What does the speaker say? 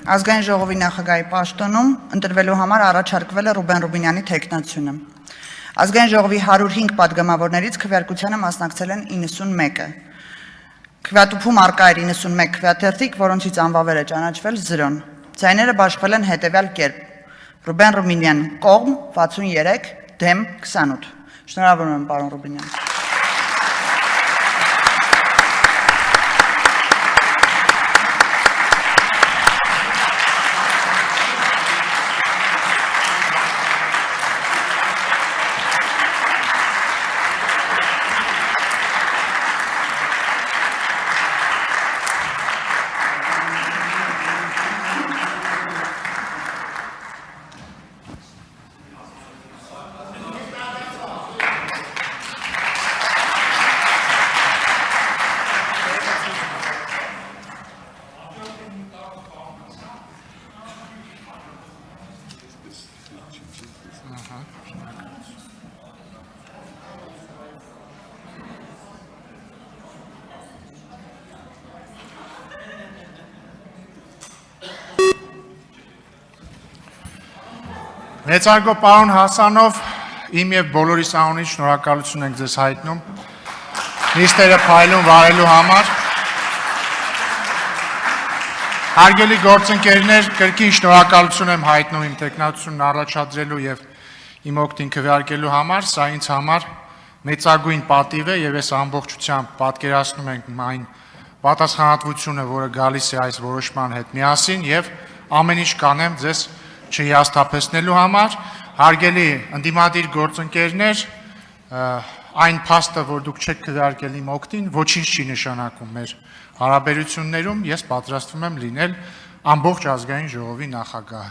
Ազգային ժողովի նախագահի պաշտոնում ընտրվելու համար առաջարկվել է Ռուբեն Ռուբինյանի թեկնածությունը։ Ազգային ժողովի 105 պատգամավորներից քվեարկությանը մասնակցել են 91-ը։ Քվեատուփում առկա էր 91 քվեաթերթիկ, որոնցից անվավեր է ճանաչվել 0-ն։ Ձայները բաշխվել են հետևյալ կերպ. Ռուբեն Ռուբինյան կողմ 63, դեմ 28։ Շնորհավորում եմ, պարոն Ռուբինյան։ Մեծարգո պարոն Հասանով, իմ և բոլորիս անունից շնորհակալություն ենք ձեզ հայտնում նիստերը փայլուն վարելու համար։ Հարգելի գործընկերներ, կրկին շնորհակալություն եմ հայտնում իմ թեկնածությունն առաջադրելու և իմ օգտին քվեարկելու համար, սա ինձ համար մեծագույն պատիվ է և ես ամբողջությամբ պատկերացնում ենք այն պատասխանատվությունը, որը գալիս է այս որոշման հետ միասին և ամեն ինչ կանեմ ձեզ չհիասթափեցնելու համար, հարգելի ընդդիմադիր գործընկերներ, այն փաստը, որ դուք չեք քվեարկել իմ օգտին, ոչինչ չի նշանակում մեր հարաբերություններում, ես պատրաստվում եմ լինել ամբողջ ազգային ժողովի նախագահ։